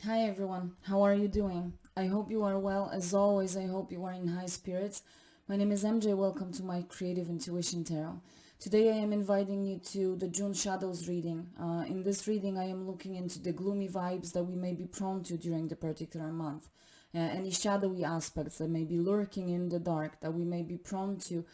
Hi everyone, how are you doing? I hope you are well. As always, I hope you are in high spirits. My name is MJ. Welcome to my Creative Intuition Tarot. Today I am inviting you to the June Shadows reading. In this reading, I am looking into the gloomy vibes that we may be prone to during the particular month. Any shadowy aspects that may be lurking in the dark that we may be prone to.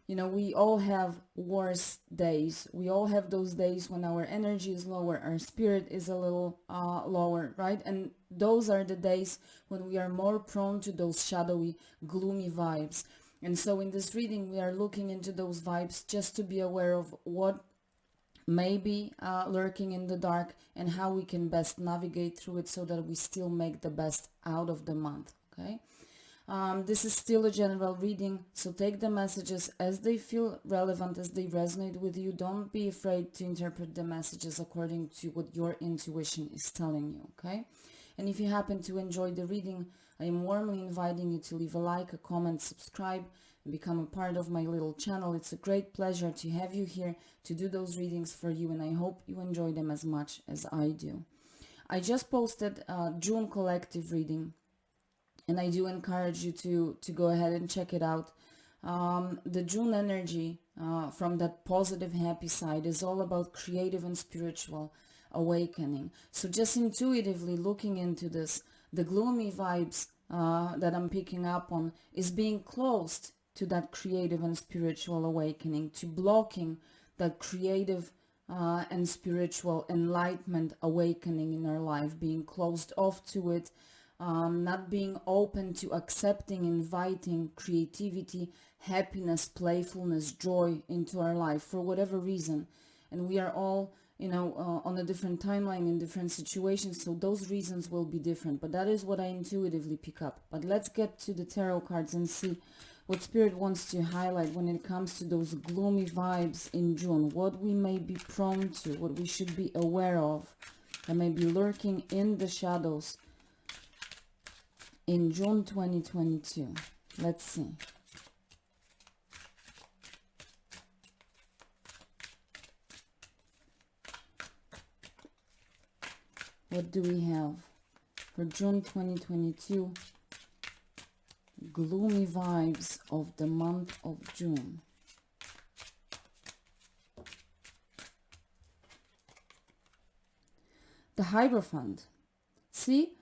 You know, we all have worse days. We all have those days when our energy is lower, our spirit is a little lower, right? And those are the days when we are more prone to those shadowy, gloomy vibes. And so in this reading, we are looking into those vibes just to be aware of what may be lurking in the dark and how we can best navigate through it so that we still make the best out of the month, okay? This is still a general reading, so take the messages as they feel relevant, as they resonate with you. Don't be afraid to interpret the messages according to what your intuition is telling you, okay? And if you happen to enjoy the reading, I am warmly inviting you to leave a like, a comment, subscribe, and become a part of my little channel. It's a great pleasure to have you here to do those readings for you, and I hope you enjoy them as much as I do. I just posted a June collective reading, and I do encourage you to go ahead and check it out. The June energy from that positive, happy side is all about creative and spiritual awakening. So just intuitively looking into this, the gloomy vibes that I'm picking up on is being closed to that creative and spiritual awakening, to blocking that creative and spiritual enlightenment awakening in our life, being closed off to it, not being open to accepting, inviting creativity, happiness, playfulness, joy into our life for whatever reason. And we are all, on a different timeline in different situations, so those reasons will be different. But that is what I intuitively pick up. But let's get to the tarot cards and see what Spirit wants to highlight when it comes to those gloomy vibes in June. What we may be prone to, what we should be aware of, that may be lurking in the shadows in June 2022. Let's see. What do we have for June 2022? Gloomy vibes of the month of June. The Hierophant. See?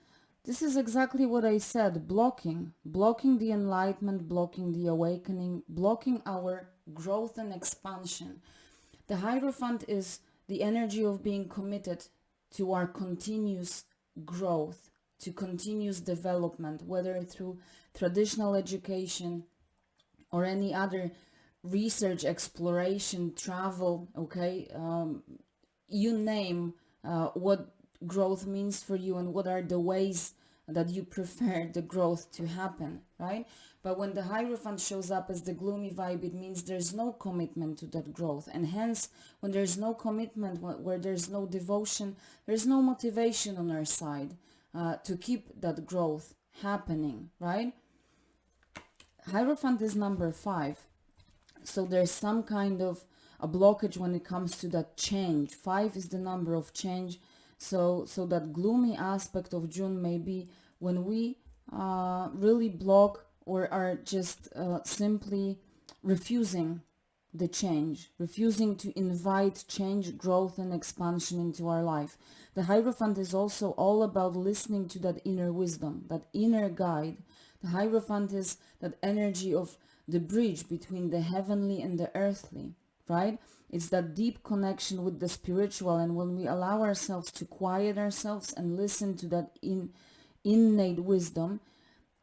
This is exactly what I said, blocking the enlightenment, blocking the awakening, blocking our growth and expansion. The Hierophant is the energy of being committed to our continuous growth, to continuous development, whether through traditional education or any other research, exploration, travel, okay? You name what growth means for you and what are the ways that you prefer the growth to happen, right? But when the Hierophant shows up as the gloomy vibe, it means there's no commitment to that growth. And hence, when there's no commitment, where there's no devotion, there's no motivation on our side to keep that growth happening, right? Hierophant is number 5. So there's some kind of a blockage when it comes to that change. 5 is the number of change. So that gloomy aspect of June may be when we really block or are just simply refusing the change, refusing to invite change, growth, and expansion into our life. The Hierophant is also all about listening to that inner wisdom, that inner guide. The Hierophant is that energy of the bridge between the heavenly and the earthly, right? It's that deep connection with the spiritual, and when we allow ourselves to quiet ourselves and listen to that innate wisdom,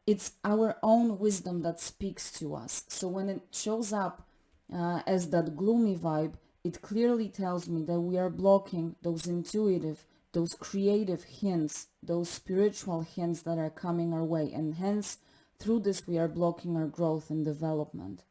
it's our own wisdom that speaks to us. So when it shows up as that gloomy vibe, it clearly tells me that we are blocking those intuitive, those creative hints, those spiritual hints that are coming our way, and hence through this we are blocking our growth and development.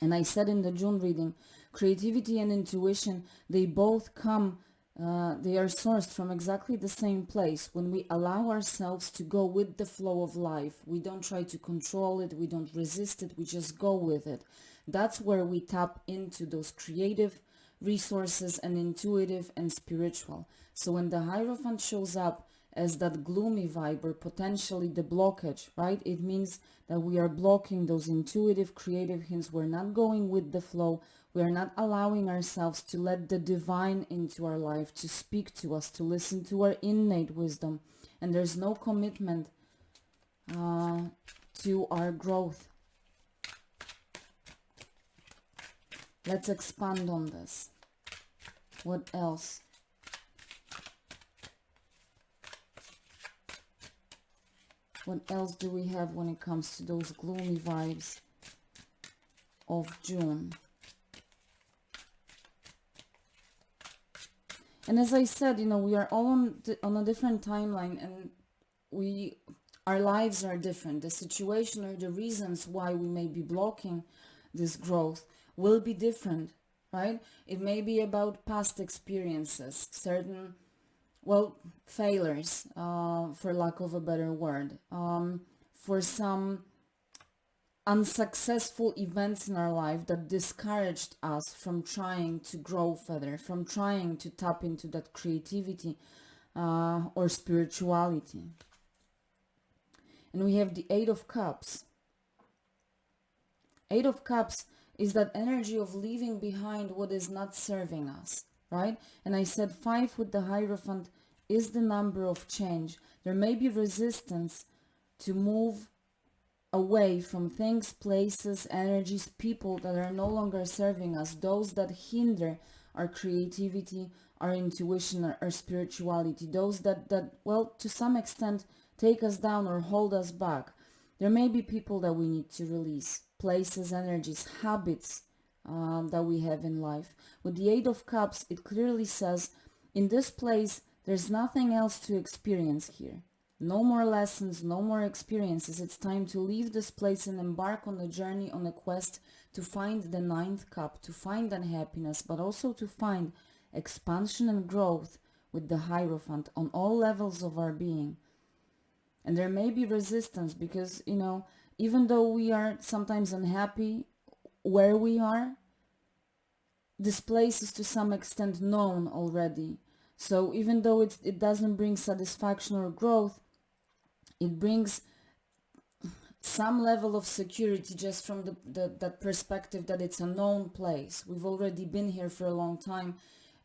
And I said in the June reading, creativity and intuition, they both come, they are sourced from exactly the same place. When we allow ourselves to go with the flow of life, we don't try to control it, we don't resist it, we just go with it. That's where we tap into those creative resources and intuitive and spiritual. So when the Hierophant shows up as that gloomy vibe or potentially the blockage, right? It means that we are blocking those intuitive, creative hints. We're not going with the flow. We are not allowing ourselves to let the divine into our life, to speak to us, to listen to our innate wisdom. And there's no commitment to our growth. Let's expand on this. What else? What else do we have when it comes to those gloomy vibes of June? And as I said, we are all on a different timeline, and our lives are different. The situation or the reasons why we may be blocking this growth will be different, right? It may be about past experiences, certain, failures, for lack of a better word, for some unsuccessful events in our life that discouraged us from trying to grow further, from trying to tap into that creativity or spirituality. And we have the Eight of Cups. Eight of Cups is that energy of leaving behind what is not serving us, right? And I said 5 with the Hierophant is the number of change. There may be resistance to move away from things, places, energies, people that are no longer serving us, those that hinder our creativity, our intuition, our spirituality, those that to some extent take us down or hold us back. There may be people that we need to release, places, energies, habits that we have in life. With the Eight of Cups, it clearly says, in this place, there's nothing else to experience here. No more lessons, no more experiences. It's time to leave this place and embark on a journey, on a quest to find the Ninth Cup, to find unhappiness, but also to find expansion and growth with the Hierophant on all levels of our being. And there may be resistance because, even though we are sometimes unhappy where we are, this place is to some extent known already. So even though it doesn't bring satisfaction or growth, it brings some level of security just from that perspective that it's a known place. We've already been here for a long time.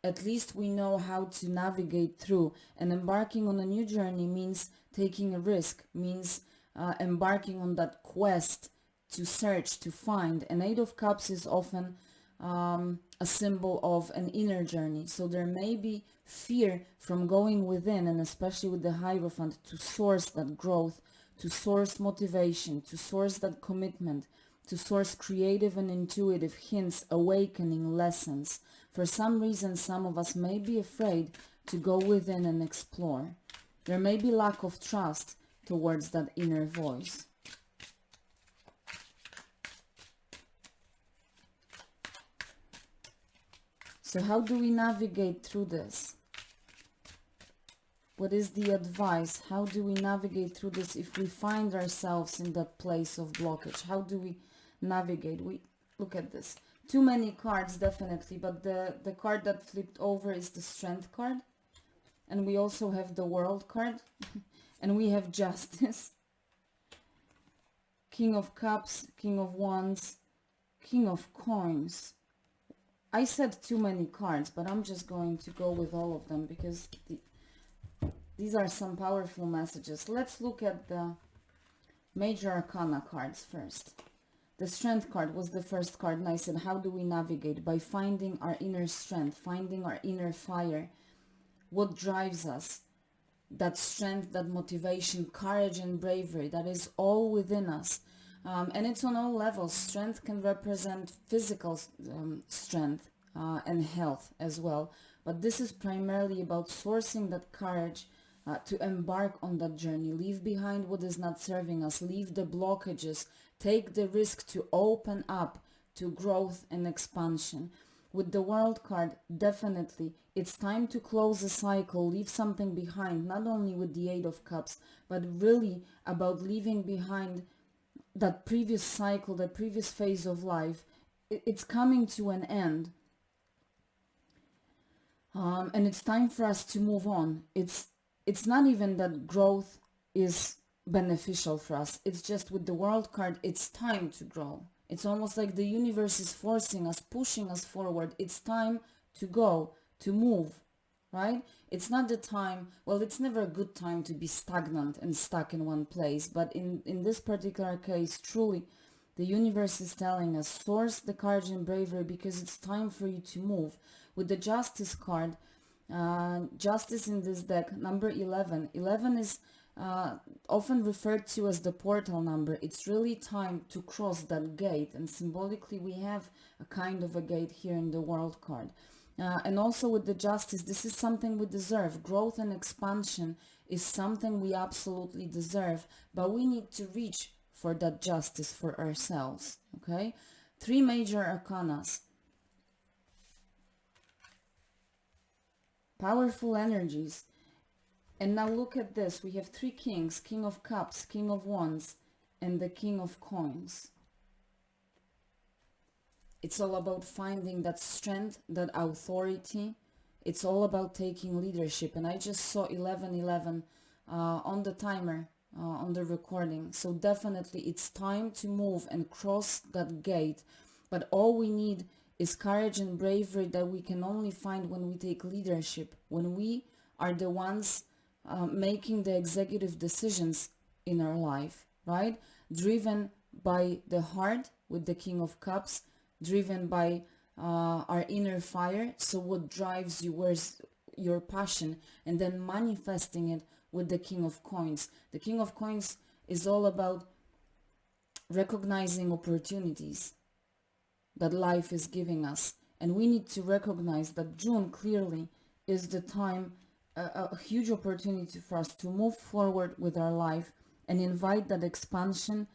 At least we know how to navigate through. And embarking on a new journey means taking a risk, means embarking on that quest to search, to find. And Eight of Cups is often a symbol of an inner journey. So there may be fear from going within, and especially with the Hierophant, to source that growth, to source motivation, to source that commitment, to source creative and intuitive hints, awakening lessons. For some reason, some of us may be afraid to go within and explore. There may be lack of trust towards that inner voice. So how do we navigate through this? What is the advice? How do we navigate through this if we find ourselves in that place of blockage? How do we navigate? We look at this. Too many cards, definitely, but the card that flipped over is the Strength card. And we also have the World card. And we have Justice. King of Cups, King of Wands, King of Coins. I said too many cards, but I'm just going to go with all of them because these are some powerful messages. Let's look at the Major Arcana cards first. The Strength card was the first card, and I said, how do we navigate? By finding our inner strength, finding our inner fire. What drives us? That strength, that motivation, courage and bravery, that is all within us. And it's on all levels. Strength can represent physical strength and health as well. But this is primarily about sourcing that courage to embark on that journey. Leave behind what is not serving us. Leave the blockages. Take the risk to open up to growth and expansion. With the World card, definitely, it's time to close a cycle, leave something behind, not only with the Eight of Cups, but really about leaving behind that previous cycle, that previous phase of life. It's coming to an end. And it's time for us to move on. It's it's not even that growth is beneficial for us. It's just with the world card, it's time to grow. It's almost like the universe is forcing us, pushing us forward. It's time to go, to move, right? It's not the time, well, it's never a good time to be stagnant and stuck in one place. But in this particular case, truly, the universe is telling us, source the courage and bravery because it's time for you to move. With the Justice card, Justice in this deck, number 11. 11 is often referred to as the portal number. It's really time to cross that gate, and symbolically we have a kind of a gate here in the World card. And also with the Justice, this is something we deserve. Growth and expansion is something we absolutely deserve, but we need to reach for that justice for ourselves, okay? 3 major arcanas. Powerful energies. And now look at this. We have 3 kings, King of Cups, King of Wands, and the King of Coins. It's all about finding that strength, that authority. It's all about taking leadership. And I just saw 1111 on the timer, on the recording. So definitely it's time to move and cross that gate. But all we need is courage and bravery that we can only find when we take leadership, when we are the ones making the executive decisions in our life, right? Driven by the heart with the King of Cups, driven by our inner fire. So what drives you, where's your passion, and then manifesting it with the King of Coins. The King of Coins is all about recognizing opportunities that life is giving us, and we need to recognize that June clearly is the time, a huge opportunity for us to move forward with our life and invite that expansion.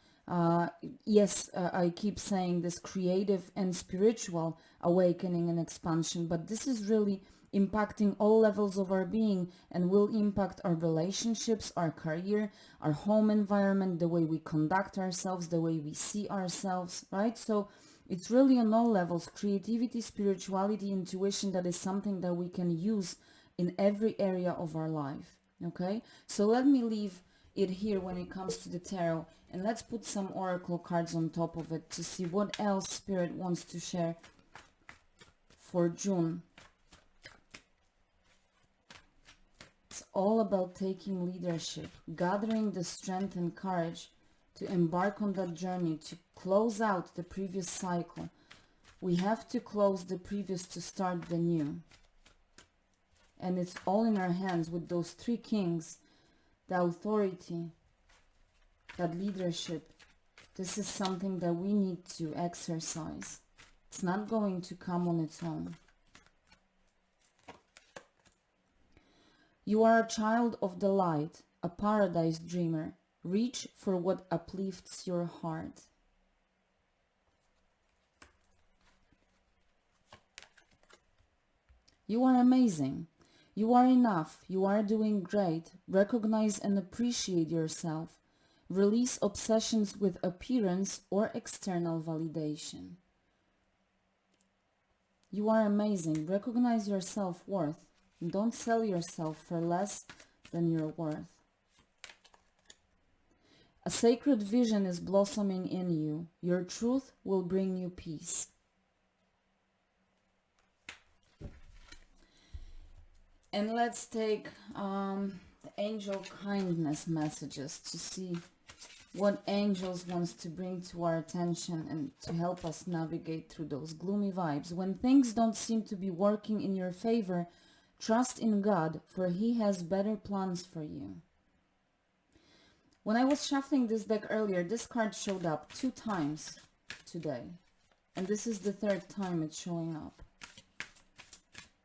Yes, I keep saying this creative and spiritual awakening and expansion, but this is really impacting all levels of our being and will impact our relationships, our career, our home environment, the way we conduct ourselves, the way we see ourselves, right? So it's really on all levels, creativity, spirituality, intuition, that is something that we can use in every area of our life, okay? So let me leave it here when it comes to the tarot, and let's put some oracle cards on top of it to see what else Spirit wants to share for June. It's all about taking leadership, gathering the strength and courage to embark on that journey, to close out the previous cycle. We have to close the previous to start the new. And it's all in our hands with those 3 kings, the authority, that leadership. This is something that we need to exercise. It's not going to come on its own. You are a child of the light, a paradise dreamer. Reach for what uplifts your heart. You are amazing. You are enough. You are doing great. Recognize and appreciate yourself. Release obsessions with appearance or external validation. You are amazing. Recognize your self-worth. Don't sell yourself for less than your worth. A sacred vision is blossoming in you. Your truth will bring you peace. And let's take the angel kindness messages to see what angels wants to bring to our attention and to help us navigate through those gloomy vibes. When things don't seem to be working in your favor, trust in God, for He has better plans for you. When I was shuffling this deck earlier, this card showed up 2 times today. And this is the 3rd time it's showing up.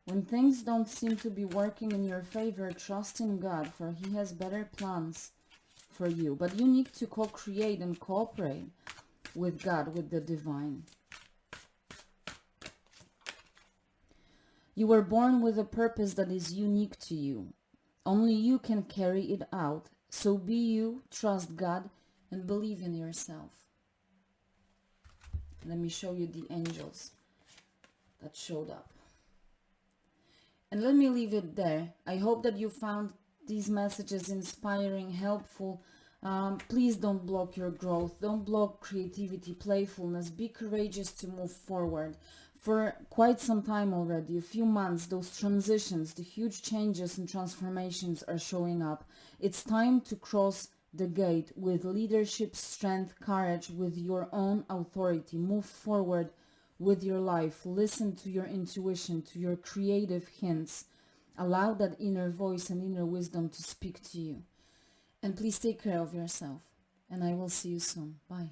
When things don't seem to be working in your favor, trust in God, for He has better plans for you. But you need to co-create and cooperate with God, with the divine. You were born with a purpose that is unique to you. Only you can carry it out. So be you, trust God, and believe in yourself. Let me show you the angels that showed up. And let me leave it there. I hope that you found these messages inspiring, helpful. Please don't block your growth. Don't block creativity, playfulness. Be courageous to move forward. For quite some time already, a few months, those transitions, the huge changes and transformations are showing up. It's time to cross the gate with leadership, strength, courage, with your own authority. Move forward with your life. Listen to your intuition, to your creative hints. Allow that inner voice and inner wisdom to speak to you. And please take care of yourself. And I will see you soon. Bye.